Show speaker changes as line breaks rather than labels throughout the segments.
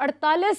48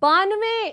92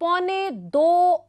2.25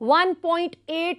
1.8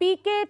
PK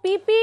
PP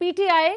PTI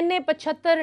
NA75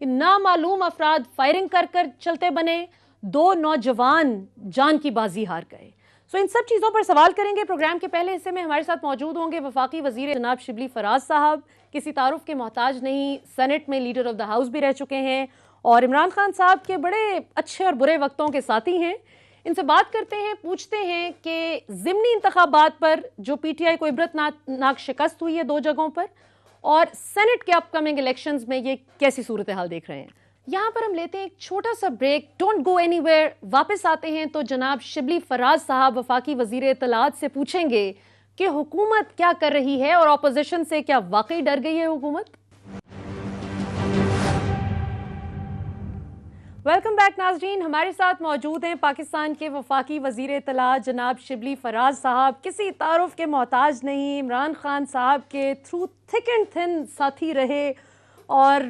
نامعلوم افراد firing کر کر چلتے بنے, 2 نوجوان جان کی بازی ہار گئے. ان سب چیزوں پر سوال کریں گے. پروگرام کے پہلے حصے میں ہمارے ساتھ موجود ہوں گے وفاقی وزیر جناب شبلی فراز صاحب, کسی تعارف کے محتاج نہیں, سینٹ میں لیڈر آف دا ہاؤس بھی رہ چکے ہیں اور عمران خان صاحب کے بڑے اچھے اور برے وقتوں کے ساتھی ہیں. ان سے بات کرتے ہیں, پوچھتے ہیں کہ ضمنی انتخابات پر جو پی ٹی آئی کو عبرت ناک شکست ہوئی ہے 2 جگہوں پر, اور سینٹ کے اپ کمنگ الیکشنز میں یہ کیسی صورتحال دیکھ رہے ہیں. یہاں پر ہم لیتے ہیں ایک چھوٹا سا break. Don't go any where. واپس آتے ہیں تو جناب شبلی فراز صاحب وفاقی وزیر اطلاعات سے پوچھیں گے کہ حکومت کیا کر رہی ہے اور اپوزیشن سے کیا واقعی ڈر گئی ہے حکومت. ویلکم بیک ناظرین. ہمارے ساتھ موجود ہیں پاکستان کے وفاقی وزیر اطلاعات جناب شبلی فراز صاحب, کسی تعارف کے محتاج نہیں, عمران خان صاحب کے تھرو تھک اینڈ تھن ساتھی رہے اور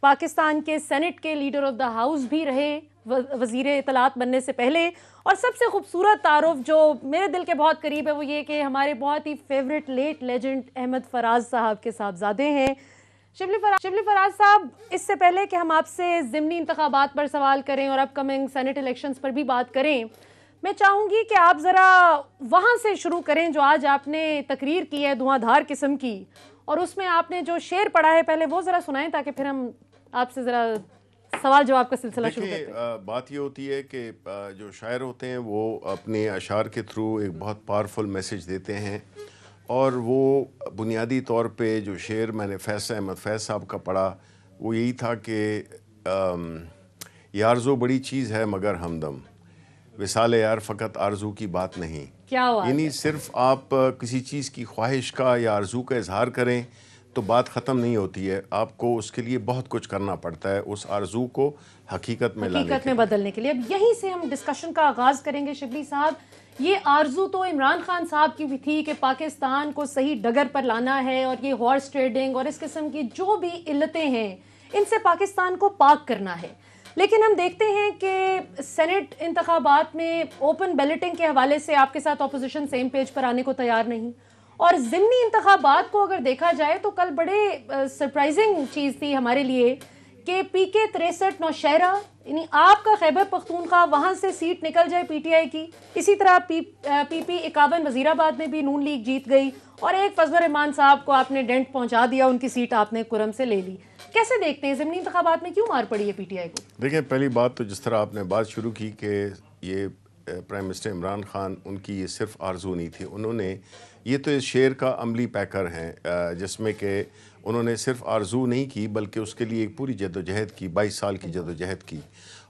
پاکستان کے سینٹ کے لیڈر آف دا ہاؤس بھی رہے وزیر اطلاعات بننے سے پہلے. اور سب سے خوبصورت تعارف جو میرے دل کے بہت قریب ہے وہ یہ کہ ہمارے بہت ہی فیوریٹ لیٹ لیجنڈ احمد فراز صاحب کے صاحبزادے ہیں. شبلی فراز صاحب, اس سے پہلے کہ ہم آپ سے ضمنی انتخابات پر سوال کریں اور اپ کمنگ سینٹ الیکشنز پر بھی بات کریں, میں چاہوں گی کہ آپ ذرا وہاں سے شروع کریں جو آج آپ نے تقریر کی ہے دھواں دھار قسم کی, اور اس میں آپ نے جو شعر پڑھا ہے پہلے وہ ذرا سنائیں تاکہ پھر ہم آپ سے ذرا سوال جواب کا سلسلہ شروع کرتے ہیں.
بات یہ ہوتی ہے کہ جو شاعر ہوتے ہیں وہ اپنے اشعار کے تھرو ایک بہت پاورفل میسیج دیتے ہیں, اور وہ بنیادی طور پہ جو شعر میں نے احمد فیض صاحب کا پڑھا وہ یہی تھا کہ یہ آرزو بڑی چیز ہے مگر ہمدم, وصال یار فقط آرزو کی بات نہیں. یعنی صرف آپ کسی چیز کی خواہش کا یا آرزو کا اظہار کریں تو بات ختم نہیں ہوتی ہے, آپ کو اس کے لیے بہت کچھ کرنا پڑتا ہے اس آرزو کو حقیقت میں
بدلنے کے لیے. اب یہیں سے ہم ڈسکشن کا آغاز کریں گے. شبلی صاحب, یہ آرزو تو عمران خان صاحب کی بھی تھی کہ پاکستان کو صحیح ڈگر پر لانا ہے, اور یہ ہارس ٹریڈنگ اور اس قسم کی جو بھی علتیں ہیں ان سے پاکستان کو پاک کرنا ہے. لیکن ہم دیکھتے ہیں کہ سینٹ انتخابات میں اوپن بیلٹنگ کے حوالے سے آپ کے ساتھ اپوزیشن سیم پیج پر آنے کو تیار نہیں, اور ضمنی انتخابات کو اگر دیکھا جائے تو کل بڑے سرپرائزنگ چیز تھی ہمارے لیے کہ پی کے 63 نوشہرہ, یعنی آپ کا خیبر پختونخوا, وہاں سے سیٹ نکل جائے پی ٹی آئی کی. اسی طرح پی پی 51 وزیر آباد میں بھی نون لیگ جیت گئی, اور ایک فضل الرحمان صاحب کو آپ نے ڈینٹ پہنچا دیا, ان کی سیٹ آپ نے کرم سے لے لی. کیسے دیکھتے ہیں ضمنی انتخابات میں کیوں مار پڑی ہے پی ٹی آئی کو؟
دیکھیں, پہلی بات تو جس طرح آپ نے بات شروع کی کہ یہ پرائم منسٹر عمران خان, ان کی یہ صرف آرزو نہیں تھی, انہوں نے یہ تو اس شعر کا عملی پیکر ہیں جس میں کہ انہوں نے صرف آرزو نہیں کی بلکہ اس کے لیے ایک پوری جدوجہد کی, 22 سال کی جدوجہد کی,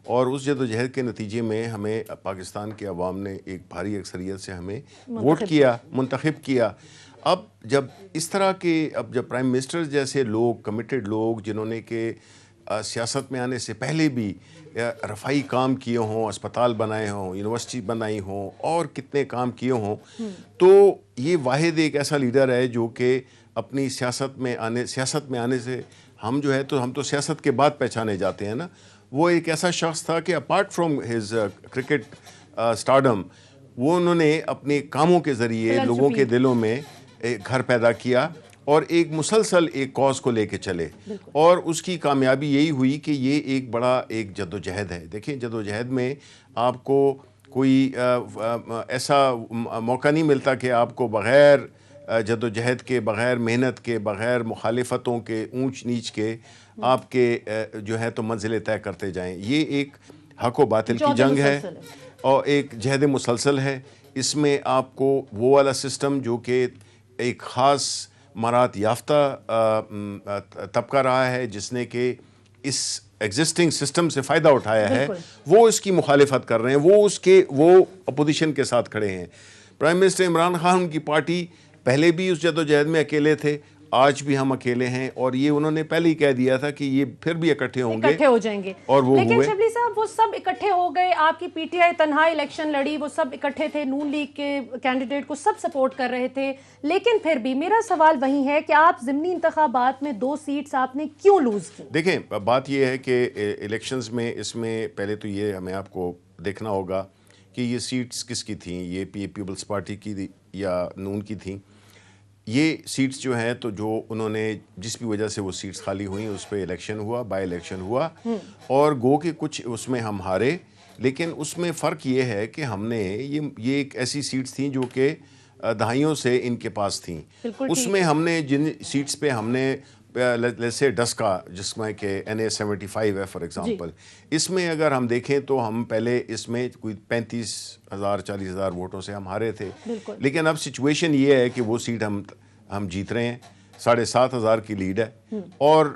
اور اس جدوجہد کے نتیجے میں ہمیں پاکستان کے عوام نے ایک بھاری اکثریت سے ہمیں ووٹ کیا, منتخب کیا. اب جب اس طرح کے جب پرائم منسٹر جیسے لوگ, کمیٹڈ لوگ, جنہوں نے کہ سیاست میں آنے سے پہلے بھی رفائی کام کیے ہوں, اسپتال بنائے ہوں, یونیورسٹی بنائی ہوں, اور کتنے کام کیے ہوں, تو یہ واحد ایک ایسا لیڈر ہے جو کہ اپنی سیاست میں آنے سے ہم جو ہے تو ہم تو سیاست کے بعد پہچانے جاتے ہیں نا. وہ ایک ایسا شخص تھا کہ apart from his cricket stardom, وہ انہوں نے اپنے کاموں کے ذریعے لوگوں کے دلوں میں گھر پیدا کیا اور ایک مسلسل ایک کاز کو لے کے چلے, اور اس کی کامیابی یہی ہوئی کہ یہ ایک بڑا ایک جدوجہد ہے. دیکھیں, جدوجہد میں آپ کو کوئی ایسا موقع نہیں ملتا کہ آپ کو بغیر جدوجہد کے, بغیر محنت کے, بغیر مخالفتوں کے, اونچ نیچ کے آپ کے جو ہے تو منزلیں طے کرتے جائیں. یہ ایک حق و باطل کی جنگ ہے اور ایک جہد مسلسل ہے. اس میں آپ کو وہ والا سسٹم جو کہ ایک خاص مہارت یافتہ طبقہ رہا ہے جس نے کہ اس ایگزسٹنگ سسٹم سے فائدہ اٹھایا ہے, وہ اس کی مخالفت کر رہے ہیں, وہ اپوزیشن کے ساتھ کھڑے ہیں. پرائم منسٹر عمران خان, ان کی پارٹی پہلے بھی اس جدوجہد میں اکیلے تھے, آج بھی ہم اکیلے ہیں, اور یہ انہوں نے پہلے ہی کہہ دیا تھا کہ یہ پھر بھی اکٹھے ہو
جائیں گے,
اور وہ
لیکن شبلی صاحب وہ سب اکٹھے ہو گئے. آپ کی پی ٹی آئی تنہا الیکشن لڑی, وہ سب اکٹھے تھے, نون لیگ کے کینڈیڈیٹ کو سب سپورٹ کر رہے تھے, لیکن پھر بھی میرا سوال وہی ہے کہ آپ ضمنی انتخابات میں 2 سیٹس آپ نے کیوں لوز کی؟
دیکھیں, بات یہ ہے کہ الیکشنز میں اس میں پہلے تو یہ ہمیں آپ کو دیکھنا ہوگا کہ یہ سیٹس کس کی تھیں, یہ پیپلز پارٹی کی یا نون کی تھیں. یہ سیٹس جو ہیں تو جو انہوں نے جس بھی وجہ سے وہ سیٹس خالی ہوئیں اس پہ الیکشن ہوا، بائی الیکشن ہوا، اور گو کہ کچھ اس میں ہم ہارے، لیکن اس میں فرق یہ ہے کہ ہم نے یہ ایک ایسی سیٹس تھیں جو کہ دہائیوں سے ان کے پاس تھیں، اس میں ہم نے جن سیٹس پہ ہم نے جیسے ڈسکا جس میں کہ NA-75 ہے فار ایگزامپل، اس میں اگر ہم دیکھیں تو ہم پہلے اس میں کوئی 35,000 40,000 ووٹوں سے ہم ہارے تھے، لیکن اب سچویشن یہ ہے کہ وہ سیٹ ہم جیت رہے ہیں، 7,500 کی لیڈ ہے، اور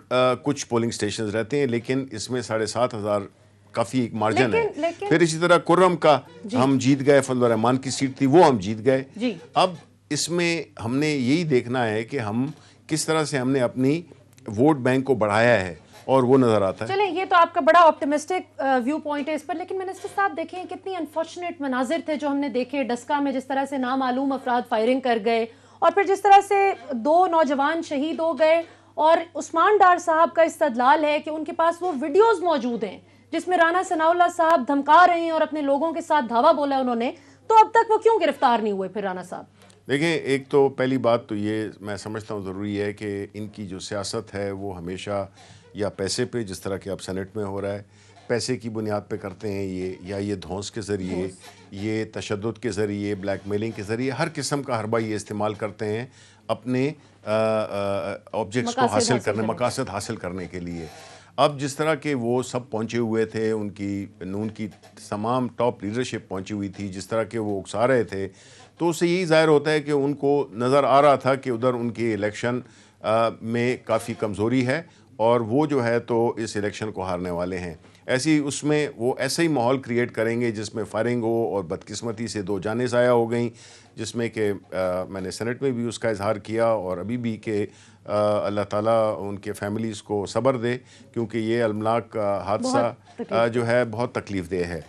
کچھ پولنگ سٹیشنز رہتے ہیں، لیکن اس میں 7,500 کافی ایک مارجن ہے۔ پھر اسی طرح کرم کا ہم جیت گئے، فضل الرحمان کی سیٹ تھی وہ ہم جیت گئے۔ اب اس میں ہم نے یہی دیکھنا ہے کہ ہم کس طرح سے ہم نے اپنی ووٹ بینک کو بڑھایا ہے، اور وہ نظر آتا ہے۔
چلیں یہ تو آپ کا بڑا آپٹیمسٹک ویو پوائنٹ ہے اس پر، لیکن منسٹر صاحب دیکھیں کتنی انفارچونیٹ مناظر تھے جو ہم نے دیکھے ڈسکا میں، جس طرح سے نامعلوم افراد فائرنگ کر گئے، اور پھر جس طرح سے 2 نوجوان شہید ہو گئے، اور عثمان ڈار صاحب کا استدلال ہے کہ ان کے پاس وہ ویڈیوز موجود ہیں جس میں رانا ثناء اللہ صاحب دھمکا رہے ہیں اور اپنے لوگوں کے ساتھ دھاوا بولا ہے انہوں نے، تو اب تک وہ کیوں گرفتار نہیں ہوئے پھر رانا صاحب؟
دیکھیں، ایک تو پہلی بات تو یہ میں سمجھتا ہوں ضروری ہے کہ ان کی جو سیاست ہے وہ ہمیشہ یا پیسے پہ، جس طرح کہ اب سینٹ میں ہو رہا ہے، پیسے کی بنیاد پہ کرتے ہیں یہ، یا یہ دھونس کے ذریعے، یہ تشدد کے ذریعے، بلیک میلنگ کے ذریعے، ہر قسم کا حربہ یہ استعمال کرتے ہیں اپنے آبجیکٹس کو حاصل کرنے، مقاصد حاصل کرنے کے لیے۔ اب جس طرح کہ وہ سب پہنچے ہوئے تھے، ان کی نون کی تمام ٹاپ لیڈرشپ پہنچی ہوئی تھی، جس طرح کہ وہ اکسا رہے تھے، تو اس سے یہی ظاہر ہوتا ہے کہ ان کو نظر آ رہا تھا کہ ادھر ان کی الیکشن میں کافی کمزوری ہے، اور وہ جو ہے تو اس الیکشن کو ہارنے والے ہیں۔ ایسی اس میں وہ ایسا ہی ماحول کریٹ کریں گے جس میں فائرنگ ہو، اور بدقسمتی سے 2 جانیں ضائع ہو گئیں، جس میں کہ میں نے سینٹ میں بھی اس کا اظہار کیا، اور ابھی بھی کہ اللہ تعالیٰ ان کے فیملیز کو صبر دے، کیونکہ یہ المناک حادثہ جو ہے بہت تکلیف دہ ہے۔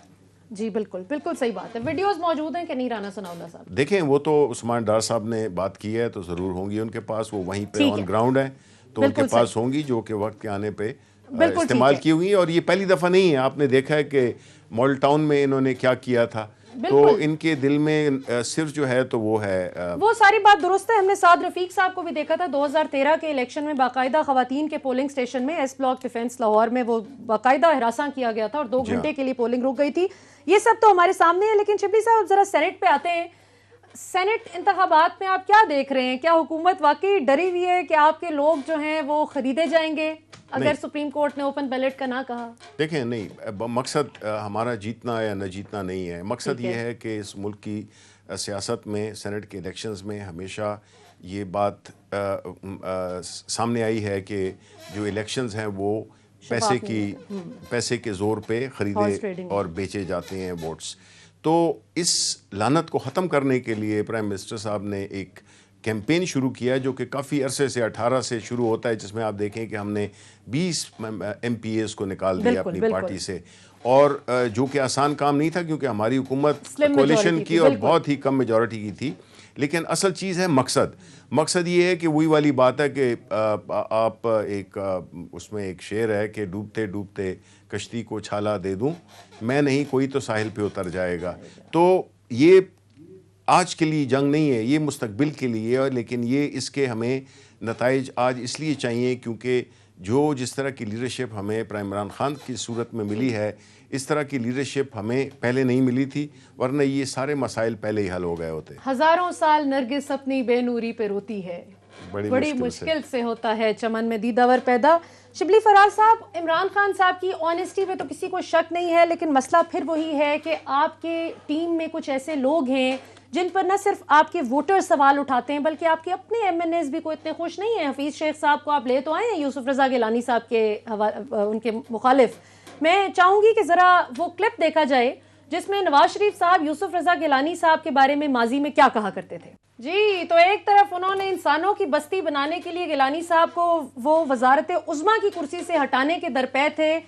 جی بالکل بالکل صحیح بات ہے۔ ویڈیوز موجود ہیں کہ نہیں رانا ثناء اللہ صاحب؟
دیکھیں، وہ تو عثمان ڈار صاحب نے بات کی ہے تو ضرور ہوں گی ان کے پاس، وہ وہیں پہ آن گراؤنڈ ہیں، تو ان کے پاس ہوں گی جو کہ وقت کے آنے پہ استعمال کی ہوئی، اور یہ پہلی دفعہ نہیں ہے۔ آپ نے دیکھا ہے کہ ماڈل ٹاؤن میں انہوں نے کیا کیا تھا، تو ان کے دل میں صرف جو ہے تو وہ ہے،
وہ ساری بات درست ہے۔ ہم نے سعد رفیق صاحب کو بھی دیکھا تھا 2013 کے الیکشن میں، باقاعدہ خواتین کے پولنگ سٹیشن میں ایس بلاک ڈیفنس لاہور میں وہ باقاعدہ ہراساں کیا گیا تھا، اور 2 گھنٹے کے لیے پولنگ رک گئی تھی۔ یہ سب تو ہمارے سامنے ہے، لیکن شبلی صاحب ذرا سینٹ پہ آتے ہیں۔ سینٹ انتخابات میں آپ کیا دیکھ رہے ہیں؟ کیا حکومت واقعی ڈری ہوئی ہے کہ آپ کے لوگ جو ہیں وہ خریدے جائیں گے اگر سپریم کورٹ نے اوپن بیلٹ کا نہ کہا؟
دیکھیں، نہیں، مقصد ہمارا جیتنا یا نہ جیتنا نہیں ہے، مقصد یہ ہے کہ اس ملک کی سیاست میں، سینٹ کے الیکشنز میں ہمیشہ یہ بات سامنے آئی ہے کہ جو الیکشنز ہیں وہ پیسے کے زور پہ خریدے اور بیچے جاتے ہیں ووٹس۔ تو اس لعنت کو ختم کرنے کے لیے پرائم منسٹر صاحب نے ایک کیمپین شروع کیا جو کہ کافی عرصے سے 18 سے شروع ہوتا ہے، جس میں آپ دیکھیں کہ ہم نے 20 MPAs کو نکال دیا اپنی پارٹی سے، اور جو کہ آسان کام نہیں تھا کیونکہ ہماری حکومت کولیشن کی اور بہت ہی کم میجورٹی کی تھی، لیکن اصل چیز ہے مقصد یہ ہے کہ وہی والی بات ہے کہ آپ ایک اس میں ایک شعر ہے کہ ڈوبتے ڈوبتے کشتی کو چھالا دے دوں میں نہیں، کوئی تو ساحل پہ اتر جائے گا۔ تو یہ آج کے لیے جنگ نہیں ہے، یہ مستقبل کے لیے ہے، لیکن یہ اس کے ہمیں نتائج آج اس لیے چاہیے کیونکہ جس طرح کی لیڈرشپ ہمیں پرائم عمران خان کی صورت میں ملی ہے، اس طرح کی لیڈرشپ ہمیں پہلے نہیں ملی تھی، ورنہ یہ سارے مسائل پہلے ہی حل ہو گئے ہوتے۔
ہزاروں سال نرگس اپنی بے نوری پہ روتی ہے، بڑی مشکل سے ہوتا ہے چمن میں دیداور پیدا۔ شبلی فراز صاحب، عمران خان صاحب کی آنیسٹی پہ تو کسی کو شک نہیں ہے، لیکن مسئلہ پھر وہی ہے کہ آپ کے ٹیم میں کچھ ایسے لوگ ہیں جن پر نہ صرف آپ کے ووٹر سوال اٹھاتے ہیں بلکہ آپ کے اپنے MNAs بھی کوئی اتنے خوش نہیں ہیں۔ حفیظ شیخ صاحب کو آپ لے تو آئے ہیں، یوسف رضا گیلانی صاحب کے ان کے مخالف۔ میں چاہوں گی کہ ذرا وہ کلپ دیکھا جائے جس میں نواز شریف صاحب یوسف رضا گیلانی صاحب کے بارے میں ماضی میں کیا کہا کرتے تھے۔ جی، تو ایک طرف انہوں نے انسانوں کی بستی بنانے کے لیے گیلانی صاحب کو وہ وزارت عظمیٰ کی کرسی سے ہٹانے کے درپے تھے،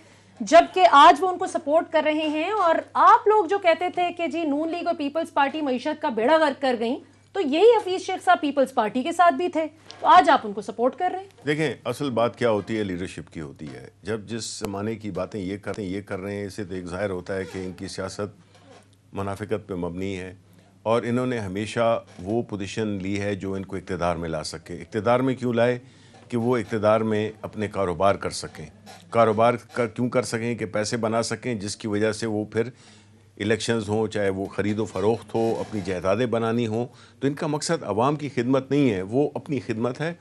جبکہ آج وہ ان کو سپورٹ کر رہے ہیں، اور آپ لوگ جو کہتے تھے کہ جی نون لیگ اور پیپلز پارٹی معیشت کا بیڑا غرق کر گئیں، تو یہی حفیظ شیخ صاحب پیپلز پارٹی کے ساتھ بھی تھے، تو آج آپ ان کو سپورٹ کر رہے ہیں۔
دیکھیں، اصل بات کیا ہوتی ہے، لیڈرشپ کی ہوتی ہے۔ جب جس زمانے کی باتیں یہ کر رہے ہیں، اس سے تو ایک ظاہر ہوتا ہے کہ ان کی سیاست منافقت پہ مبنی ہے، اور انہوں نے ہمیشہ وہ پوزیشن لی ہے جو ان کو اقتدار میں لا سکے. اقتدار میں کیوں لائے؟ کہ وہ اقتدار میں اپنے کاروبار کر سکیں. کاروبار کیوں کر سکیں؟ کہ پیسے بنا سکیں، جس کی وجہ سے وہ پھر الیکشنز ہوں، چاہے وہ خرید و فروخت ہو، اپنی جائیدادیں بنانی ہوں. تو ان کا مقصد عوام کی خدمت نہیں ہے، وہ اپنی خدمت ہے،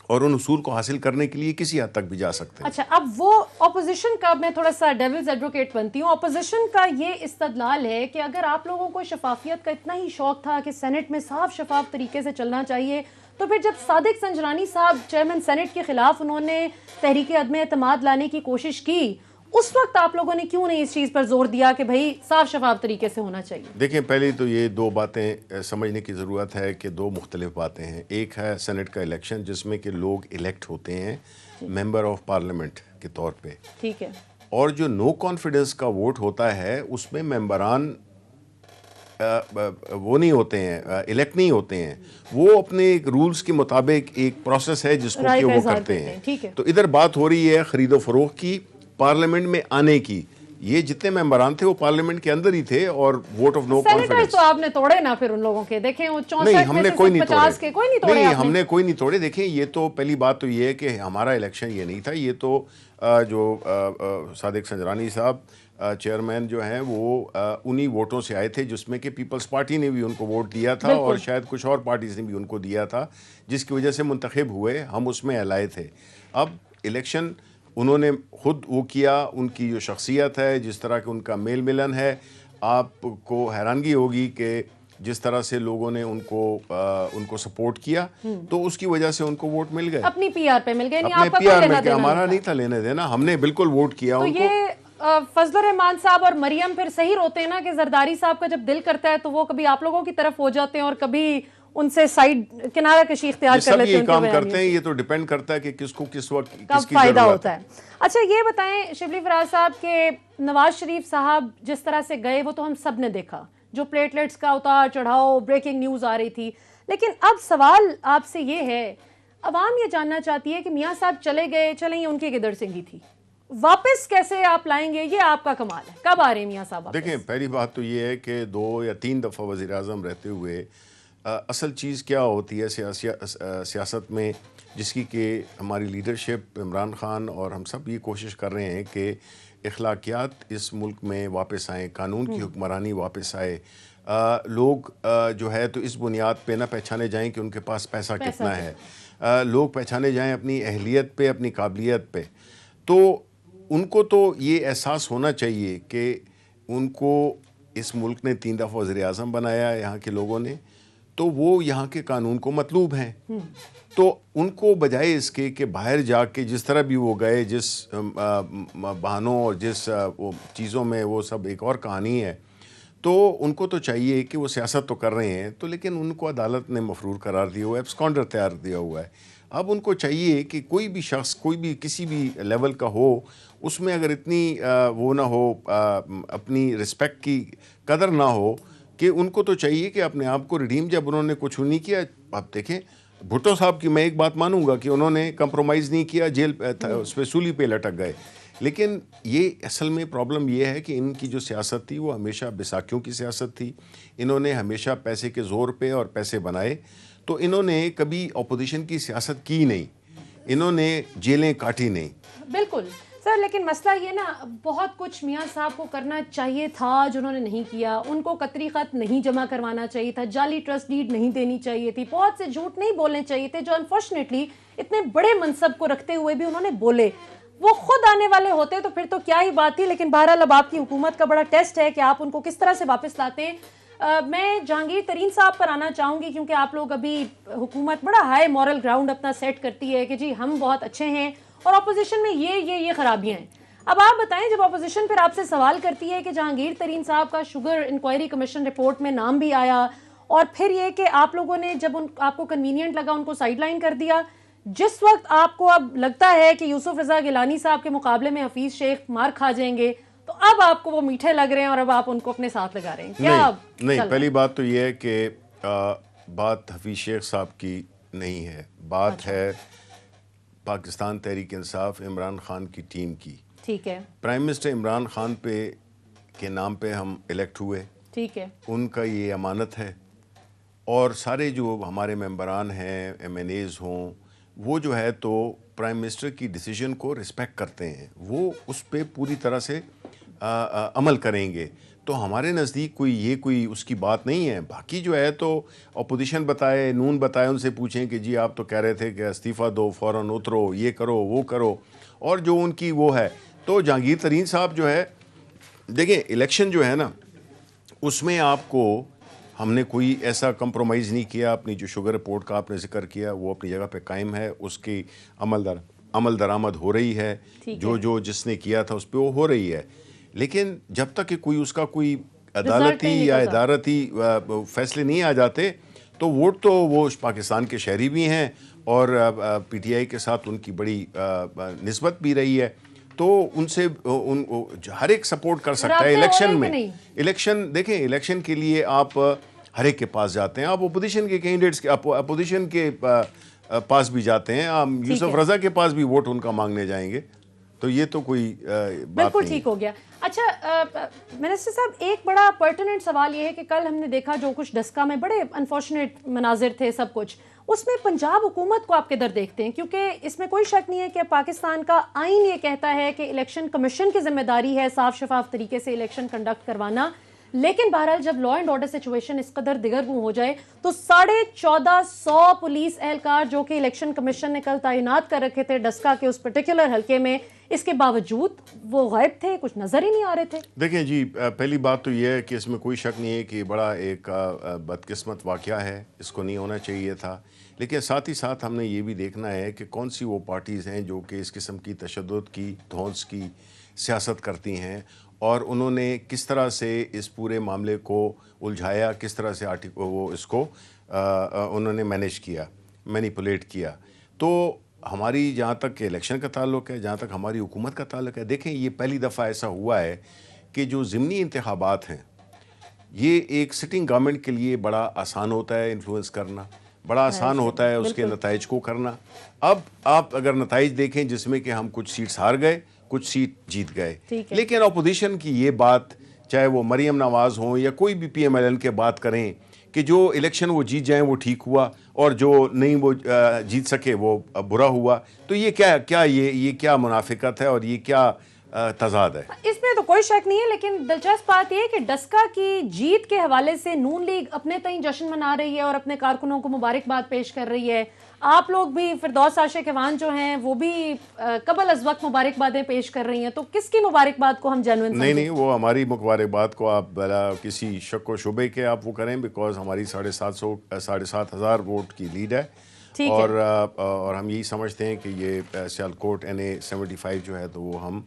اور ان اصول کو حاصل کرنے کے لیے کسی حد تک بھی جا سکتے ہیں.
اچھا، اب وہ اپوزیشن کا، میں تھوڑا سا ڈیولز ایڈوکیٹ بنتی ہوں، اپوزیشن کا یہ استدلال ہے کہ اگر آپ لوگوں کو شفافیت کا اتنا ہی شوق تھا کہ سینٹ میں صاف شفاف طریقے سے چلنا چاہیے، تو پھر جب صادق سنجرانی صاحب چیئرمین سینٹ کے خلاف انہوں نے تحریک عدم اعتماد لانے کی کوشش کی، اس وقت آپ لوگوں نے کیوں نہیں اس چیز پر زور دیا کہ بھائی صاف شفاف طریقے سے ہونا چاہیے؟
دیکھیں، پہلے تو یہ دو باتیں سمجھنے کی ضرورت ہے کہ دو مختلف باتیں ہیں. ایک ہے سینٹ کا الیکشن، جس میں کہ لوگ الیکٹ ہوتے ہیں ممبر آف پارلیمنٹ کے طور پہ،
ٹھیک ہے،
اور جو نو کانفیڈنس کا ووٹ ہوتا ہے اس میں ممبران وہ نہیں ہوتے ہیں، الیکٹ نہیں ہوتے ہیں، وہ اپنے رولز کے مطابق ایک پروسیس ہے جس کو کہ وہ کرتے ہیں. تو ادھر بات ہو رہی ہے خرید و فروخت کی، پارلیمنٹ میں آنے کی. یہ جتنے ممبران تھے وہ پارلیمنٹ کے اندر ہی تھے، اور ووٹ آف نو کانفیڈنس.
تو آپ نے توڑے نا پھر ان لوگوں کے، دیکھیں وہ 64
نہیں، ہم نے کوئی نہیں توڑے.
نہیں،
ہم نے کوئی نہیں توڑے. دیکھیں، یہ تو پہلی بات تو یہ ہے کہ ہمارا الیکشن یہ نہیں تھا. یہ تو جو صادق سنجرانی صاحب چیئرمین جو ہیں وہ انہی ووٹوں سے آئے تھے، جس میں کہ پیپلز پارٹی نے بھی ان کو ووٹ دیا تھا، اور شاید کچھ اور پارٹیز نے بھی ان کو دیا تھا، جس کی وجہ سے منتخب ہوئے. ہم اس میں الائے تھے. اب الیکشن انہوں نے خود وہ کیا. ان کی جو شخصیت ہے، جس طرح کہ ان کا میل ملن ہے، آپ کو حیرانگی ہوگی کہ جس طرح سے لوگوں نے ان کو سپورٹ کیا، تو اس کی وجہ سے ان کو ووٹ مل گئے.
اپنی پی آر پہ مل گئے.
اپنے پی آر مل گئے. ہمارا نہیں تھا لینے دینا، ہم نے بالکل ووٹ کیا ان کو.
فضل الرحمان صاحب اور مریم پھر صحیح ہوتے ہیں نا کہ زرداری صاحب کا جب دل کرتا ہے تو وہ کبھی آپ لوگوں کی طرف ہو جاتے ہیں اور کبھی ان سے سائیڈ کنارہ کشی اختیار کر لیتے ہیں.
یہ کام کرتے ہیں. یہ تو ڈیپینڈ کرتا ہے کہ کس کو کس وقت کس کی
فائدہ
ضرورت
ہوتا ہے. اچھا یہ بتائیں شبلی فراز صاحب کہ نواز شریف صاحب جس طرح سے گئے وہ تو ہم سب نے دیکھا، جو پلیٹلیٹس کا اتار چڑھاؤ، بریکنگ نیوز آ رہی تھی. لیکن اب سوال آپ سے یہ ہے، عوام یہ جاننا چاہتی ہے کہ میاں صاحب چلے گئے، چلیں یہ ان کی گدڑ سنگھی تھی، واپس کیسے آپ لائیں گے؟ یہ آپ کا کمال ہے. کب آ رہے ہیں میاں صاحب؟
دیکھیں، پہلی بات تو یہ ہے کہ 2 یا 3 دفعہ وزیر اعظم رہتے ہوئے اصل چیز کیا ہوتی ہے سیاست میں، جس کی کہ ہماری لیڈرشپ عمران خان اور ہم سب یہ کوشش کر رہے ہیں کہ اخلاقیات اس ملک میں واپس آئیں، قانون کی حکمرانی واپس آئے. لوگ جو ہے تو اس بنیاد پہ نہ پہچانے جائیں کہ ان کے پاس پیسہ کتنا ہے. لوگ پہچانے جائیں اپنی اہلیت پہ، اپنی قابلیت پہ. تو ان کو تو یہ احساس ہونا چاہیے کہ ان کو اس ملک نے 3 دفعہ وزیر اعظم بنایا ہے، یہاں کے لوگوں نے، تو وہ یہاں کے قانون کو مطلوب ہیں. تو ان کو بجائے اس کے کہ باہر جا کے جس طرح بھی وہ گئے، جس بہانوں اور جس چیزوں میں، وہ سب ایک اور کہانی ہے. تو ان کو تو چاہیے کہ وہ سیاست تو کر رہے ہیں، تو لیکن ان کو عدالت نے مفرور قرار دیا ہوا ہے، ایبسکانڈر تیار دیا ہوا ہے. اب ان کو چاہیے کہ کوئی بھی شخص، کوئی بھی کسی بھی لیول کا ہو، اس میں اگر اتنی وہ نہ ہو، اپنی رسپیکٹ کی قدر نہ ہو، کہ ان کو تو چاہیے کہ اپنے آپ کو ریڈیم، جب انہوں نے کچھ نہیں کیا. آپ دیکھیں بھٹو صاحب کی میں ایک بات مانوں گا کہ انہوں نے کمپرومائز نہیں کیا، جیل اس پہ سولی پہ لٹک گئے. لیکن یہ اصل میں پرابلم یہ ہے کہ ان کی جو سیاست تھی وہ ہمیشہ بیساکھیوں کی سیاست تھی. انہوں نے ہمیشہ پیسے کے زور پہ اور پیسے بنائے. تو انہوں نے کبھی اپوزیشن کی سیاست کی نہیں، انہوں نے جیلیں کاٹی نہیں.
بالکل سر، لیکن مسئلہ یہ نا، بہت کچھ میاں صاحب کو کرنا چاہیے تھا جو انہوں نے نہیں کیا. ان کو قطری خط نہیں جمع کروانا چاہیے تھا، جعلی ٹرسٹ ڈیڈ نہیں دینی چاہیے تھی، بہت سے جھوٹ نہیں بولنے چاہیے تھے جو انفارچونیٹلی اتنے بڑے منصب کو رکھتے ہوئے بھی انہوں نے بولے. وہ خود آنے والے ہوتے تو پھر تو کیا ہی بات تھی. لیکن بہرحال اب آپ کی حکومت کا بڑا ٹیسٹ ہے کہ آپ ان کو کس طرح سے واپس لاتے ہیں. میں جہانگیر ترین صاحب پر آنا چاہوں گی، کیونکہ آپ لوگ ابھی حکومت بڑا ہائی مورل گراؤنڈ اپنا سیٹ کرتی ہے کہ جی ہم بہت اچھے ہیں اور اپوزیشن میں یہ خرابیاں ہیں. اب آپ بتائیں، جب اپوزیشن پھر آپ سے سوال کرتی ہے کہ جہانگیر ترین صاحب کا شوگر انکوائری کمیشن رپورٹ میں نام بھی آیا، اور پھر یہ کہ آپ لوگوں نے جب آپ کو کنوینئنٹ لگا ان کو سائیڈ لائن کر دیا، جس وقت آپ کو اب لگتا ہے کہ یوسف رضا گیلانی صاحب کے مقابلے میں حفیظ شیخ مار کھا جائیں گے، تو اب آپ کو وہ میٹھے لگ رہے ہیں اور اب آپ ان کو اپنے ساتھ لگا رہے ہیں. کیا
نہیں، پہلی بات تو یہ ہے کہ بات حفیظ شیخ صاحب کی نہیں ہے، بات ہے پاکستان تحریک انصاف عمران خان کی ٹیم کی.
ٹھیک ہے.
پرائم منسٹر عمران خان کے نام پہ ہم الیکٹ ہوئے.
ٹھیک ہے,
ان کا یہ امانت ہے, اور سارے جو ہمارے ممبران ہیں, ایم این ایز ہوں, وہ جو ہے تو پرائم منسٹر کی ڈیسیجن کو رسپیکٹ کرتے ہیں, وہ اس پہ پوری طرح سے عمل کریں گے. تو ہمارے نزدیک کوئی اس کی بات نہیں ہے. باقی جو ہے تو اپوزیشن بتائے, نون بتائے, ان سے پوچھیں کہ جی آپ تو کہہ رہے تھے کہ استعفیٰ دو, فوراً اترو, یہ کرو وہ کرو, اور جو ان کی وہ ہے. تو جہانگیر ترین صاحب جو ہے, دیکھیں الیکشن جو ہے نا, اس میں آپ کو ہم نے کوئی ایسا کمپرومائز نہیں کیا. اپنی جو شوگر رپورٹ کا آپ نے ذکر کیا وہ اپنی جگہ پہ قائم ہے, اس کی عمل درآمد ہو رہی ہے, جو جس نے کیا تھا اس پہ وہ ہو رہی ہے. لیکن جب تک کہ کوئی اس کا کوئی عدالتی یا ادارتی فیصلے نہیں آ جاتے تو ووٹ تو وہ پاکستان کے شہری بھی ہیں, اور پی ٹی آئی کے ساتھ ان کی بڑی نسبت بھی رہی ہے, تو ان سے ہر ایک سپورٹ کر سکتا ہے الیکشن میں. الیکشن دیکھیں, الیکشن کے لیے آپ ہر ایک کے پاس جاتے ہیں, آپ اپوزیشن کے کینڈیڈیٹس اپوزیشن کے پاس بھی جاتے ہیں, آپ یوسف رضا کے پاس بھی ووٹ ان کا مانگنے جائیں گے, تو یہ تو کوئی بات
بالکل ٹھیک ہو گیا. اچھا منسٹر صاحب, ایک بڑا پرٹیننٹ سوال یہ ہے کہ کل ہم نے دیکھا جو کچھ ڈسکا میں بڑے انفارچونیٹ مناظر تھے, سب کچھ اس میں پنجاب حکومت کو آپ کدھر دیکھتے ہیں؟ کیونکہ اس میں کوئی شک نہیں ہے کہ پاکستان کا آئین یہ کہتا ہے کہ الیکشن کمیشن کی ذمہ داری ہے صاف شفاف طریقے سے الیکشن کنڈکٹ کروانا, لیکن بہرحال جب لا اینڈ آرڈر سچویشن اس قدر دگرگوں ہو جائے تو 1450 پولیس اہلکار جو کہ الیکشن کمیشن نے کل تعینات کر رکھے تھے ڈسکا کے اس پرٹیکولر حلقے میں, اس کے باوجود وہ غائب تھے, کچھ نظر ہی نہیں آ رہے تھے.
دیکھیں جی, پہلی بات تو یہ ہے کہ اس میں کوئی شک نہیں ہے کہ بڑا ایک بدقسمت واقعہ ہے, اس کو نہیں ہونا چاہیے تھا. لیکن ساتھ ہی ساتھ ہم نے یہ بھی دیکھنا ہے کہ کون سی وہ پارٹیز ہیں جو کہ اس قسم کی تشدد کی, دھونس کی سیاست کرتی ہیں, اور انہوں نے کس طرح سے اس پورے معاملے کو الجھایا, کس طرح سے وہ اس کو انہوں نے مینیج کیا, مینیپولیٹ کیا. تو ہماری جہاں تک کہ الیکشن کا تعلق ہے, جہاں تک ہماری حکومت کا تعلق ہے, دیکھیں یہ پہلی دفعہ ایسا ہوا ہے کہ جو ضمنی انتخابات ہیں یہ ایک سٹنگ گورنمنٹ کے لیے بڑا آسان ہوتا ہے انفلوئنس کرنا, بڑا آسان ہوتا ہے اس کے نتائج کو کرنا. اب آپ اگر نتائج دیکھیں جس میں کہ ہم کچھ سیٹس ہار گئے, کچھ سیٹ جیت گئے, لیکن اپوزیشن کی یہ بات, چاہے وہ مریم نواز ہوں یا کوئی بھی پی ایم ایل این کے بات کریں کہ جو الیکشن وہ جیت جائیں وہ ٹھیک ہوا, اور جو نہیں وہ جیت سکے وہ برا ہوا. تو یہ کیا منافقت ہے اور یہ کیا تضاد ہے؟
اس میں تو کوئی شک نہیں ہے, لیکن دلچسپ بات یہ ہے کہ ڈسکا کی جیت کے حوالے سے نون لیگ اپنے تئیں جشن منا رہی ہے اور اپنے کارکنوں کو مبارکباد پیش کر رہی ہے. آپ لوگ بھی, فردوس عاشق ایوان جو ہیں وہ بھی قبل از وقت مبارکبادیں پیش کر رہی ہیں, تو کس کی مبارکباد کو ہم جینوئن سمجھیں؟
نہیں, وہ ہماری مبارکباد کو آپ بلا کسی شک و شبے کے آپ وہ کریں, بیکاز ہماری 7,500 ووٹ کی لیڈ ہے, اور ہم یہی سمجھتے ہیں کہ یہ سیالکوٹ NA 75 جو ہے تو وہ ہم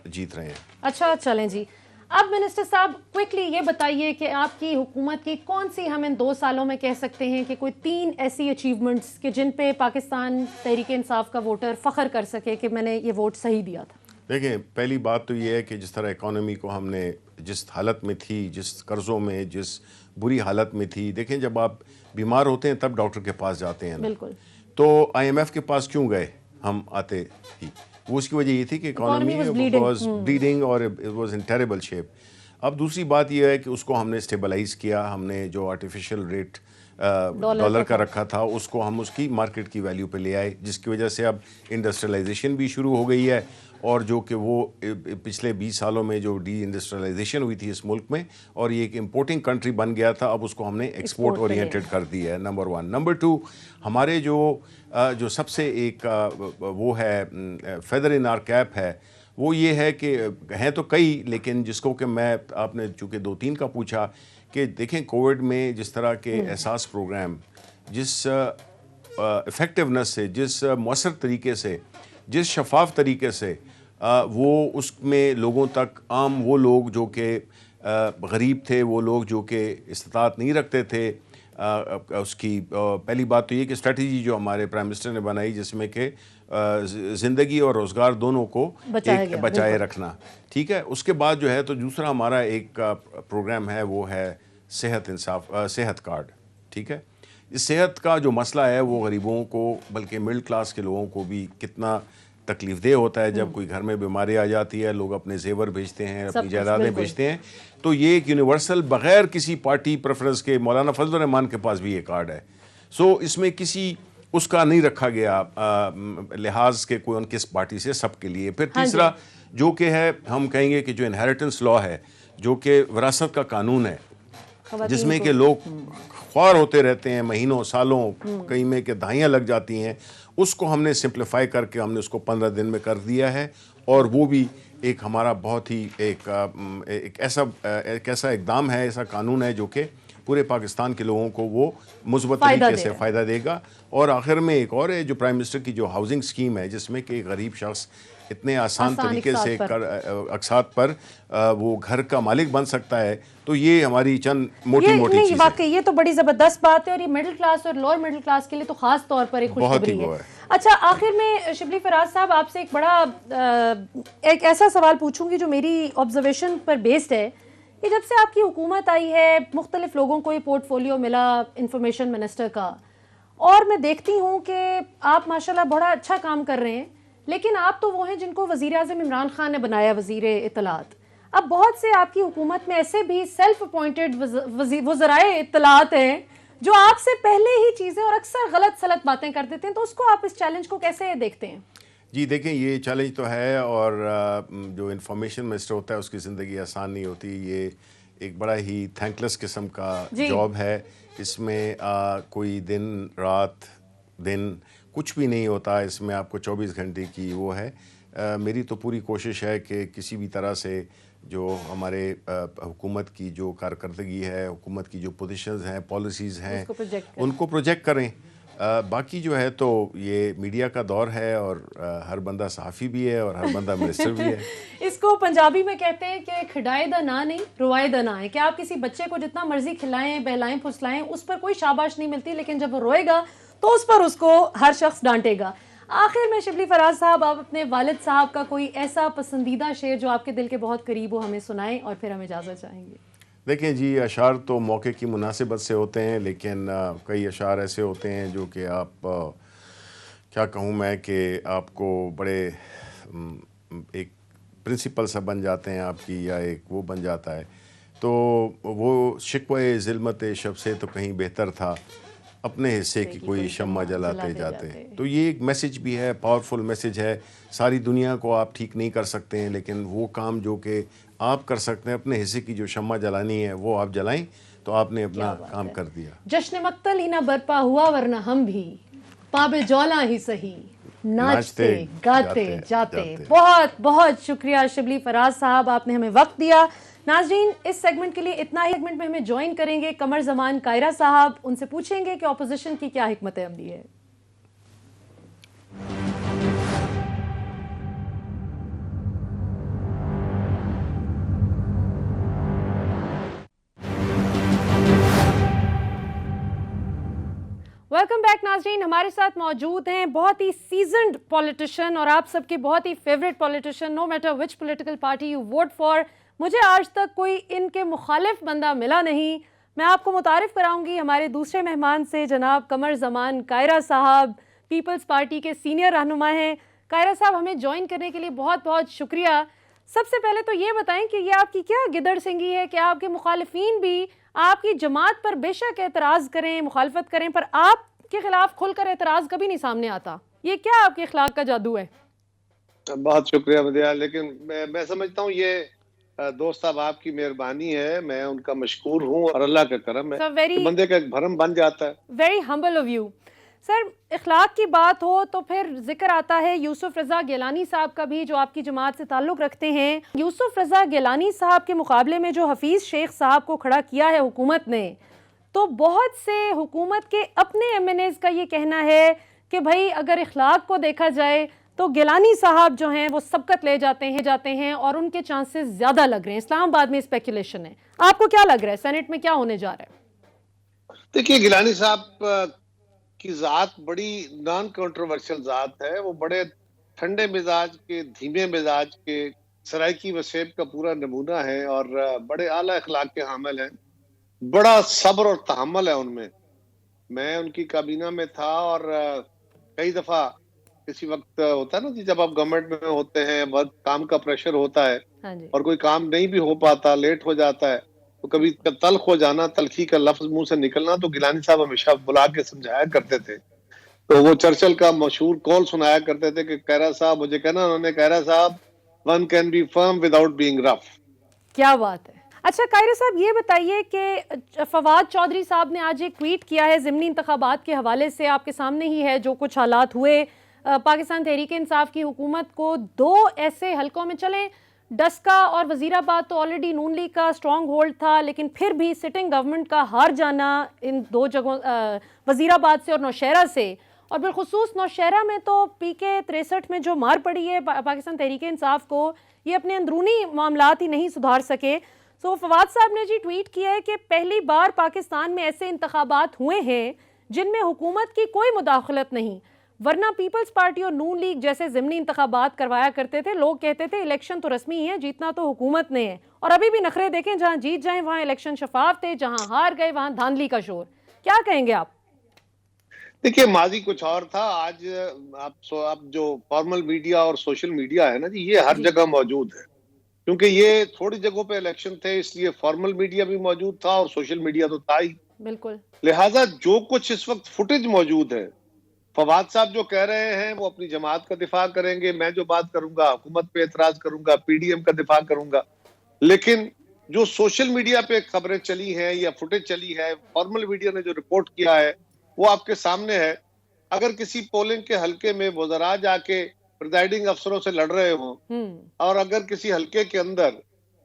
جیت رہے ہیں.
اچھا چلیں جی, اب منسٹر صاحب کوئکلی یہ بتائیے کہ آپ کی حکومت کی کون سی ہم ان 2 سالوں میں کہہ سکتے ہیں کہ کوئی 3 ایسی اچیومنٹس کہ جن پہ پاکستان تحریک انصاف کا ووٹر فخر کر سکے کہ میں نے یہ ووٹ صحیح دیا تھا؟
دیکھیں, پہلی بات تو یہ ہے کہ جس طرح اکانومی کو ہم نے جس حالت میں تھی, جس قرضوں میں, جس بری حالت میں تھی, دیکھیں جب آپ بیمار ہوتے ہیں تب ڈاکٹر کے پاس جاتے ہیں.
بالکل.
تو IMF کے پاس کیوں گئے ہم آتے ہی؟ وہ اس کی وجہ یہ تھی کہ اکانومی واز بلیڈنگ اور it was in terrible shape. اب دوسری بات یہ ہے کہ اس کو ہم نے اسٹیبلائز کیا, ہم نے جو آرٹیفیشل ریٹ ڈالر کا رکھا تھا اس کو ہم اس کی مارکیٹ کی ویلیو پہ لے آئے, جس کی وجہ سے اب انڈسٹریلائزیشن بھی شروع ہو گئی ہے, اور جو کہ وہ پچھلے 20 سالوں میں جو ڈی انڈسٹریلائزیشن ہوئی تھی اس ملک میں, اور یہ ایک امپورٹنگ کنٹری بن گیا تھا, اب اس کو ہم نے ایکسپورٹ اورینٹڈ کر دیا ہے. نمبر 1. نمبر 2, ہمارے جو سب سے ایک وہ ہے فیدر ان آر کیپ ہے, وہ یہ ہے کہ ہیں تو کئی, لیکن جس کو کہ میں, آپ نے چونکہ 2-3 کا پوچھا, کہ دیکھیں کووڈ میں جس طرح کے احساس پروگرام, جس افیکٹونیس سے, جس مؤثر طریقے سے, جس شفاف طریقے سے وہ اس میں لوگوں تک, عام وہ لوگ جو کہ غریب تھے, وہ لوگ جو کہ استطاعت نہیں رکھتے تھے, اس کی پہلی بات تو یہ کہ اسٹریٹجی جو ہمارے پرائم منسٹر نے بنائی جس میں کہ زندگی اور روزگار دونوں کو بچائے رکھنا, ٹھیک ہے. اس کے بعد جو ہے تو دوسرا ہمارا ایک پروگرام ہے, وہ ہے صحت کارڈ, ٹھیک ہے. اس صحت کا جو مسئلہ ہے وہ غریبوں کو, بلکہ مڈل کلاس کے لوگوں کو بھی کتنا تکلیف دہ ہوتا ہے جب کوئی گھر میں بیماری آ جاتی ہے, لوگ اپنے زیور بیچتے ہیں, اپنی جائیدادیں بیچتے ہیں. تو یہ ایک یونیورسل بغیر کسی پارٹی پریفرنس کے, مولانا فضل الرحمان کے پاس بھی یہ کارڈ ہے. سو اس میں کسی اس کا نہیں رکھا گیا لحاظ کے کوئی ان کس پارٹی سے, سب کے لیے. پھر تیسرا جو کہ ہے, ہم کہیں گے کہ جو انہیریٹنس لا ہے, جو کہ وراثت کا قانون ہے, جس میں کہ لوگ خوار ہوتے رہتے ہیں مہینوں سالوں, کئی میں کہ دہائیاں لگ جاتی ہیں, اس کو ہم نے سمپلیفائی کر کے ہم نے اس کو 15 دن میں کر دیا ہے. اور وہ بھی ایک ہمارا بہت ہی ایک ایسا اقدام ہے, ایسا قانون ہے جو کہ پورے پاکستان کے لوگوں کو وہ مثبت طریقے سے فائدہ دے گا. اور آخر میں ایک اور ہے جو پرائم منسٹر کی جو ہاؤسنگ اسکیم ہے, جس میں کہ ایک غریب شخص اتنے آسان طریقے سے اقساط پر وہ گھر کا مالک بن سکتا ہے. تو یہ ہماری چند موٹی موٹی چیزیں.
واقعی یہ تو بڑی زبردست بات ہے, اور یہ مڈل کلاس اور لوور مڈل کلاس کے لیے تو خاص طور پر ایک خوشخبری ہے. اچھا, آخر میں شبلی فراز صاحب آپ سے ایک بڑا ایک ایسا سوال پوچھوں گی جو میری آبزرویشن پر بیسڈ ہے کہ جب سے آپ کی حکومت آئی ہے, مختلف لوگوں کو یہ پورٹ فولیو ملا انفارمیشن منسٹر کا, اور میں دیکھتی ہوں کہ آپ ماشاءاللہ بڑا اچھا کام کر رہے ہیں, لیکن آپ تو وہ ہیں جن کو وزیر اعظم عمران خان نے بنایا وزیر اطلاعات. اب بہت سے آپ کی حکومت میں ایسے بھی سیلف اپوائنٹڈ وزرائے اطلاعات ہیں جو آپ سے پہلے ہی چیزیں اور اکثر غلط سلط باتیں کر دیتے ہیں, تو اس کو آپ اس چیلنج کو کیسے دیکھتے ہیں؟
جی دیکھیں, یہ چیلنج تو ہے, اور جو انفارمیشن منسٹر ہوتا ہے اس کی زندگی آسان نہیں ہوتی. یہ ایک بڑا ہی تھینکلیس قسم کا جاب ہے. اس میں کوئی دن رات دن کچھ بھی نہیں ہوتا, اس میں آپ کو 24 گھنٹے کی وہ ہے. میری تو پوری کوشش ہے کہ کسی بھی طرح سے جو ہمارے حکومت کی جو کارکردگی ہے, حکومت کی جو پوزیشنز ہیں, پالیسیز ہیں, ان کو پروجیکٹ کریں. باقی جو ہے تو یہ میڈیا کا دور ہے, اور ہر بندہ صحافی بھی ہے اور ہر بندہ منسٹر بھی ہے.
اس کو پنجابی میں کہتے ہیں کہ کھڈائے دا نا نہیں روائے دا نا ہے, کہ آپ کسی بچے کو جتنا مرضی کھلائیں بہلائیں پھسلائیں اس پر کوئی شاباش نہیں ملتی, لیکن جب وہ روئے گا تو اس پر اس کو ہر شخص ڈانٹے گا. آخر میں شبلی فراز صاحب, آپ اپنے والد صاحب کا کوئی ایسا پسندیدہ شعر جو آپ کے دل کے بہت قریب ہو ہمیں سنائیں, اور پھر ہم اجازت چاہیں گے.
دیکھیں جی, اشعار تو موقع کی مناسبت سے ہوتے ہیں, لیکن کئی اشعار ایسے ہوتے ہیں جو کہ آپ کیا کہوں میں کہ آپ کو بڑے ایک پرنسپل سا بن جاتے ہیں آپ کی, یا ایک وہ بن جاتا ہے. تو وہ شکوے ظلمت شب سے تو کہیں بہتر تھا, اپنے حصے کی کوئی شمع جلاتے جاتے. تو یہ ایک میسج بھی ہے, پاورفل میسج ہے. ساری دنیا کو آپ ٹھیک نہیں کر سکتے ہیں, لیکن وہ کام جو کہ آپ کر سکتے ہیں, اپنے حصے کی جو شمع جلانی ہے وہ آپ جلائیں, تو آپ نے اپنا کام کر دیا.
جشن مقتل ہی نہ برپا ہوا, ورنہ ہم بھی پاب جولاں ہی سہی ناچتے گاتے جاتے. بہت بہت شکریہ شبلی فراز صاحب, آپ نے ہمیں وقت دیا. ناظرین, اس سیگمنٹ کے لیے اتنا ہی. سیگمنٹ میں ہمیں جوائن کریں گے قمر زمان کائرہ صاحب, ان سے پوچھیں گے کہ اپوزیشن کی کیا حکمت عملی ہے. ویلکم بیک ناظرین, ہمارے ساتھ موجود ہیں بہت ہی سیزنڈ پولیٹیشین اور آپ سب کے بہت ہی favourite politician, no matter which political party you vote for. مجھے آج تک کوئی ان کے مخالف بندہ ملا نہیں. میں آپ کو متعارف کراؤں گی ہمارے دوسرے مہمان سے, جناب قمر زمان کائرہ صاحب, پیپلز پارٹی کے سینئر رہنما ہیں. کائرہ صاحب, ہمیں جوائن کرنے کے لیے بہت بہت شکریہ. سب سے پہلے تو یہ بتائیں کہ یہ آپ کی کیا گدڑ سنگھی ہے کہ آپ کے مخالفین بھی آپ کی جماعت پر بے شک اعتراض کریں, مخالفت کریں, پر آپ کے خلاف کھل کر اعتراض کبھی نہیں سامنے آتا. یہ کیا آپ کے اخلاق کا جادو ہے؟
بہت شکریہ مدیحہ, لیکن میں سمجھتا ہوں یہ دوست صاحب آپ کی مہربانی ہے, میں ان کا مشکور ہوں, اور اللہ کا کرم ہے کہ بندے کا ایک بھرم بن جاتا ہے.
Very humble of you. Sir, اخلاق کی بات ہو تو پھر ذکر آتا ہے یوسف رضا گیلانی صاحب کا بھی, جو آپ کی جماعت سے تعلق رکھتے ہیں. یوسف رضا گیلانی صاحب کے مقابلے میں جو حفیظ شیخ صاحب کو کھڑا کیا ہے حکومت نے, تو بہت سے حکومت کے اپنے ایم این ایز کا یہ کہنا ہے کہ بھائی اگر اخلاق کو دیکھا جائے تو گیلانی صاحب جو ہیں وہ سبقت لے جاتے ہیں اور ان کے چانسز زیادہ لگ رہے ہیں. اسلام آباد میں اسپیکولیشن ہے, آپ کو کیا لگ رہا ہے سینٹ میں کیا ہونے جا رہا ہے؟
دیکھیے, گیلانی صاحب کی ذات بڑی نان کنٹروورشل ذات ہے. وہ بڑے ٹھنڈے مزاج کے, دھیمے مزاج کے, سرائکی وسیب کا پورا نمونہ ہے, اور بڑے اعلیٰ اخلاق کے حامل ہیں. بڑا صبر اور تحمل ہے ان میں. میں ان کی کابینہ میں تھا, اور کئی دفعہ کسی وقت ہوتا ہے نا کہ جب آپ گورنمنٹ میں ہوتے ہیں، بہت کام کا پریشر ہوتا ہے
ہاں جی
اور کوئی کام نہیں بھی ہو پاتا، لیٹ ہو جاتا ہے، تو کبھی تلخ ہو جانا، تلخی کا لفظ منہ سے نکلنا، تو گیلانی صاحب ہمیشہ بلا کے سمجھایا کرتے تھے. تو وہ چرچل کا مشہور کال سنایا کرتے تھے کہ قیرا صاحب، مجھے کہنا انہوں نے، قیرا صاحب one can be firm without being rough.
کیا بات ہے. اچھا قاہرہ صاحب یہ بتائیے کہ فواد چودھری صاحب نے آج ایک ٹویٹ کیا ہے ضمنی انتخابات کے حوالے سے، آپ کے سامنے ہی ہے جو کچھ حالات ہوئے. پاکستان تحریک انصاف کی حکومت کو 2 ایسے حلقوں میں چلیں، ڈسکا اور وزیر آباد تو آلریڈی نون لیگ کا سٹرانگ ہولڈ تھا، لیکن پھر بھی سٹنگ گورنمنٹ کا ہار جانا ان 2 جگہوں وزیر آباد سے اور نوشہرہ سے، اور بالخصوص نوشہرہ میں تو پی کے 63 میں جو مار پڑی ہے پاکستان تحریک انصاف کو، یہ اپنے اندرونی معاملات ہی نہیں سدھار سکے. سو فواد صاحب نے جی ٹویٹ کیا ہے کہ پہلی بار پاکستان میں ایسے انتخابات ہوئے ہیں جن میں حکومت کی کوئی مداخلت نہیں، ورنہ پیپلز پارٹی اور نون لیگ جیسے ضمنی انتخابات کروایا کرتے تھے، لوگ کہتے تھے الیکشن تو رسمی ہے، جیتنا تو حکومت نے ہے. اور ابھی بھی نخرے دیکھیں، جہاں جیت جائیں وہاں الیکشن شفاف تھے، جہاں ہار گئے وہاں دھاندلی کا شور. کیا کہیں گے آپ؟
دیکھیے ماضی کچھ اور تھا، آج آپ جو فارمل میڈیا اور سوشل میڈیا ہے نا جی، یہ ہر
جی
جگہ موجود ہے. کیونکہ یہ تھوڑی جگہوں پہ الیکشن تھے، اس لیے فارمل میڈیا بھی موجود تھا اور سوشل میڈیا تو تھا ہی.
بالکل.
لہٰذا جو کچھ اس وقت فوٹیج موجود ہے، فواد صاحب جو کہہ رہے ہیں وہ اپنی جماعت کا دفاع کریں گے، میں جو بات کروں گا حکومت پہ اعتراض کروں گا، پی ڈی ایم کا دفاع کروں گا. لیکن جو سوشل میڈیا پہ خبریں چلی ہیں یا فوٹیج چلی ہے، فارمل میڈیا نے جو رپورٹ کیا ہے وہ آپ کے سامنے ہے. اگر کسی پولنگ کے حلقے میں وزراء جا کے پریزائڈنگ افسروں سے لڑ رہے ہوں، اور اگر کسی حلقے کے اندر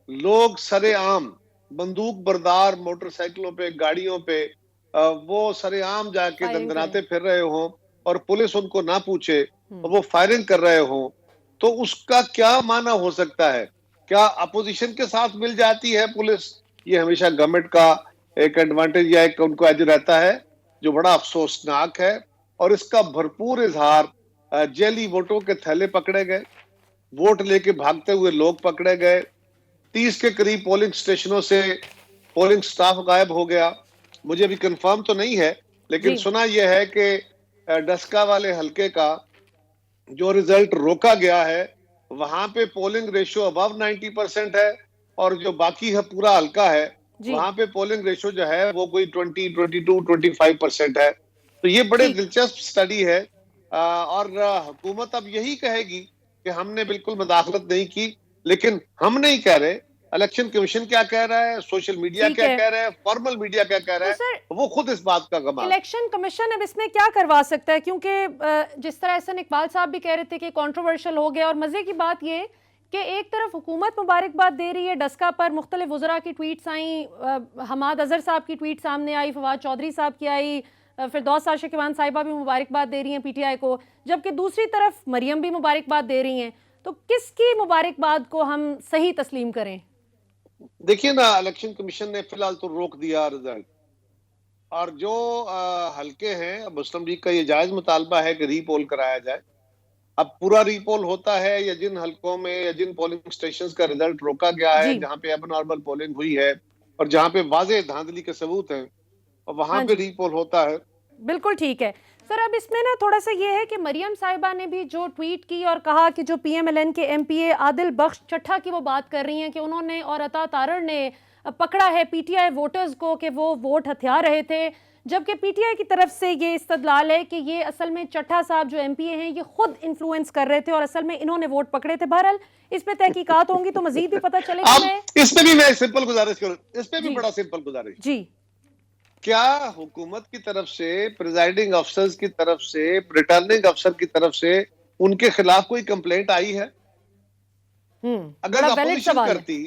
لوگ سرے عام بندوق بردار موٹر سائیکلوں پہ، گاڑیوں پہ، وہ سرے عام جا کے
فائرنگ کریں.
دندناتے پھر رہے ہوں اور پولیس ان کو نہ پوچھے اور وہ فائرنگ کر رہے ہوں، تو اس کا کیا معنی ہو سکتا ہے؟ کیا اپوزیشن کے ساتھ مل جاتی ہے پولیس؟ یہ ہمیشہ گورنمنٹ کا ایک ایڈوانٹیج یا ایک ان کو ایج رہتا ہے، جو بڑا افسوسناک ہے. اور اس کا بھرپور اظہار، جعلی ووٹوں کے تھیلے پکڑے گئے، ووٹ لے کے بھاگتے ہوئے لوگ پکڑے گئے، 30 کے قریب پولنگ سٹیشنوں سے پولنگ سٹاف غائب ہو گیا. مجھے بھی کنفرم تو نہیں ہے، لیکن
جی
سنا یہ ہے کہ ڈسکا والے حلقے کا جو ریزلٹ روکا گیا ہے، وہاں پہ پولنگ ریشو ابو 90% ہے، اور جو باقی ہے پورا حلقہ ہے
جی
وہاں پہ پولنگ ریشو جو ہے وہ کوئی 20 22 25% ہے. تو یہ بڑے
ٹھیک.
دلچسپ سٹڈی ہے. اور حکومت اب یہی کہے گی کہ ہم نے بالکل مداخلت نہیں کی، لیکن ہم نہیں کہہ رہے، الیکشن کمیشن کیا کہہ رہا ہے، سوشل میڈیا
ٹھیک
کیا
ہے.
کہہ رہا ہے، فارمل میڈیا کیا کہہ رہا
تو
ہے،
سر
وہ خود اس بات کا گواہ.
الیکشن کمیشن اب اس میں کیا کروا سکتا ہے؟ کیونکہ جس طرح احسن اقبال صاحب بھی کہہ رہے تھے کہ کنٹروورشل ہو گیا، اور مزے کی بات یہ کہ ایک طرف حکومت مبارکباد دے رہی ہے، ڈسکا پر مختلف وزراء کی ٹویٹس آئیں، حماد اظہر صاحب کی ٹویٹ سامنے آئی، فواد چودھری صاحب کی آئی، فردوس عاشقوان صاحبہ بھی مبارکباد دے رہی ہیں پی ٹی آئی کو، جبکہ دوسری طرف مریم بھی مبارکباد دے رہی ہیں. تو کس کی مبارکباد کو ہم صحیح تسلیم کریں؟
دیکھیے نا، الیکشن کمیشن نے فی الحال تو روک دیا رزلٹ، اور جو حلقے ہیں، مسلم لیگ کا یہ جائز مطالبہ ہے کہ ری پول کرایا جائے. اب پورا ری پول ہوتا ہے یا جن حلقوں میں یا جن پولنگ سٹیشنز کا رزلٹ روکا گیا ہے،
جی
جہاں پہ اب نارمل پولنگ ہوئی ہے اور جہاں پہ واضح دھاندلی کے ثبوت ہیں، اور وہاں
ہاں
پہ
جی
ری پول ہوتا ہے.
بالکل ٹھیک ہے. سر اب اس میں نا تھوڑا سا یہ ہے کہ مریم صاحبہ نے بھی جو ٹویٹ کی اور کہا کہ جو پی ایم ایل این کے ایم پی اے عادل بخش چٹھا کی وہ بات کر رہی ہیں کہ انہوں نے اور عطا تارڑ نے پکڑا ہے پی ٹی آئی ووٹرز کو کہ وہ ووٹ ہتھیا رہے تھے، جبکہ پی ٹی آئی کی طرف سے یہ استدلال ہے کہ یہ اصل میں چٹھا صاحب جو ایم پی اے ہیں یہ خود انفلوئنس کر رہے تھے اور اصل میں انہوں نے ووٹ پکڑے تھے. بہرحال اس پہ تحقیقات ہوں گی تو مزید بھی پتہ چلے گا.
اب
میں
اس پہ بھی میں سمپل گزارش کروں، اس پہ بھی
جی
بڑا سمپل گزارش،
جی
کیا حکومت کی طرف سے، پریزائڈنگ افسرز کی طرف سے، ریٹرننگ افسر کی طرف سے ان کے خلاف کوئی کمپلینٹ آئی ہے؟
بڑا ویلڈ سوال ہے.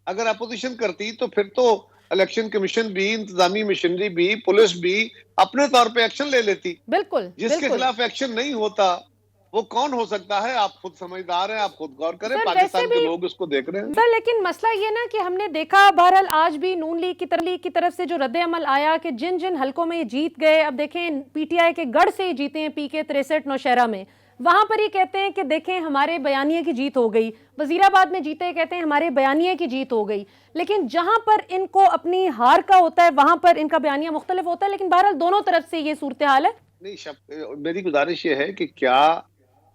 اگر اپوزیشن کرتی تو پھر تو الیکشن کمیشن بھی، انتظامی مشینری بھی، پولیس بھی اپنے طور پہ ایکشن لے لیتی.
بالکل
جس کے
بالکل.
خلاف ایکشن نہیں ہوتا وہ کون ہو سکتا ہے؟ آپ خود سمجھدار ہیں، آپ خود غور کریں،
سر ویسے
پاکستان کے
بھی
لوگ اس کو دیکھ رہے ہیں.
سر لیکن مسئلہ یہ نا کہ ہم نے دیکھا بہرحال آج بھی نون لیگ کی طرف سے جو رد عمل آیا کہ جن جن حلقوں میں یہ جیت گئے، اب دیکھیں پی ٹی آئی کے گڑھ سے ہی جیتے ہیں پی کے 63 نوشہرہ میں، وہاں پر ہی کہتے ہیں کہ دیکھیں ہمارے بیانیے کی جیت ہو گئی. وزیر آباد میں جیتے کہتے ہیں ہمارے بیانیے کی جیت ہو گئی. لیکن جہاں پر ان کو اپنی ہار کا ہوتا ہے وہاں پر ان کا بیانیہ مختلف ہوتا ہے. لیکن بہرحال دونوں طرف سے یہ صورتحال ہے.
نہیں، میری گزارش یہ ہے کہ کیا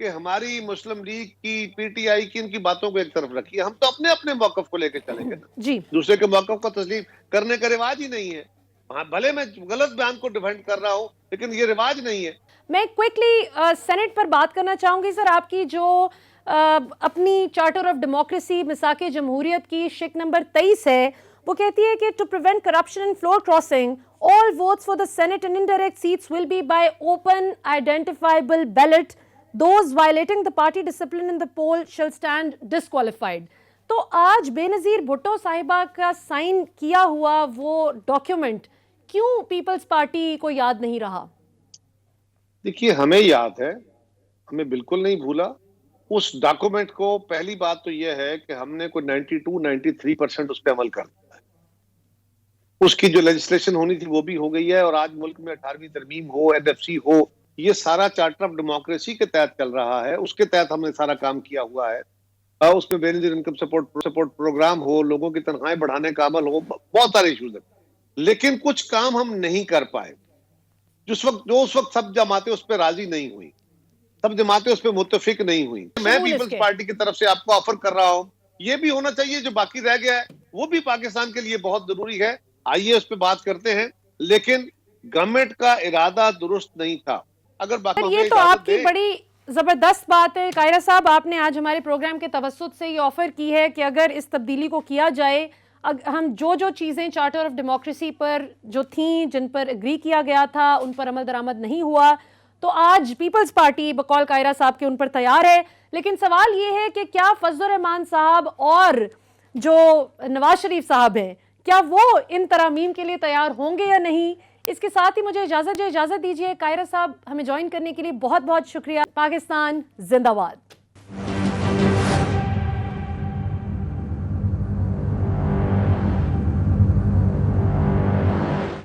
کہ ہماری مسلم لیگ کی پی ٹی آئی کی ان کی باتوں کو ایک طرف رکھیے, ہم تو اپنے اپنے موقف کو لے کے چلیں گے نا.
جی
دوسرے کے موقف کو تسلیم کرنے کا رواج ہی نہیں ہے. ہاں بھلے میں غلط بیان کو ڈیفینڈ کر رہا ہوں لیکن یہ رواج نہیں ہے.
میں کوئکلی سینٹ پر بات کرنا چاہوں گی سر. آپ کی جو اپنی چارٹر آف ڈیموکریسی مساک جمہوریت کی شک نمبر 23 ہے, وہ کہتی ہے کہ to prevent corruption and floor crossing all votes for the Senate and indirect seats will be by open identifiable ballot. Those violating the party discipline in the poll shall stand disqualified. تو آج بے نظیر بھٹو صاحبہ کا sign کیا ہوا وہ document کیوں Peoples party کو یاد نہیں رہا؟
دیکھیے ہمیں یاد ہے, ہمیں بالکل نہیں بھولا اس ڈاکومنٹ کو. پہلی بات تو یہ ہے کہ ہم نے کوئی 92-93% اس پہ عمل کر دیا ہے. اس کی جو لیجسلیشن ہونی تھی وہ بھی ہو گئی ہے, اور آج ملک میں 18ویں ترمیم ہو, NFC ہو, یہ سارا چارٹر آف ڈیموکریسی کے تحت چل رہا ہے. اس کے تحت ہم نے سارا کام کیا ہوا ہے. اس میں بے نظیر انکم سپورٹ پروگرام ہو, لوگوں کی تنخواہیں بڑھانے کا عمل ہو, بہت سارے ایشوز ہیں. لیکن کچھ کام ہم نہیں کر پائے. جو اس وقت سب جماعتیں اس پہ راضی نہیں ہوئی, سب جماعتیں اس پہ متفق نہیں ہوئی. میں پیپلز پارٹی کی طرف سے آپ کو آفر کر رہا ہوں, یہ بھی ہونا چاہیے جو باقی رہ گیا ہے وہ بھی پاکستان کے لیے بہت ضروری ہے. آئیے اس پہ بات کرتے ہیں. لیکن گورنمنٹ کا ارادہ درست نہیں تھا. اگر باقی
یہ تو آپ کی بڑی زبردست بات ہے قاہرہ صاحب, آپ نے آج ہمارے پروگرام کے توسط سے یہ آفر کی ہے کہ اگر اس تبدیلی کو کیا جائے, ہم جو چیزیں چارٹر آف ڈیموکریسی پر جو تھیں, جن پر اگری کیا گیا تھا, ان پر عمل درآمد نہیں ہوا, تو آج پیپلز پارٹی بقول قاہرہ صاحب کے ان پر تیار ہے. لیکن سوال یہ ہے کہ کیا فضل الرحمان صاحب اور جو نواز شریف صاحب ہیں, کیا وہ ان ترامیم کے لیے تیار ہوں گے یا نہیں؟ اس کے ساتھ ہی مجھے اجازت دیجیے. قاہرہ صاحب ہمیں جوائن کرنے کے لیے بہت بہت شکریہ. پاکستان زندہ باد.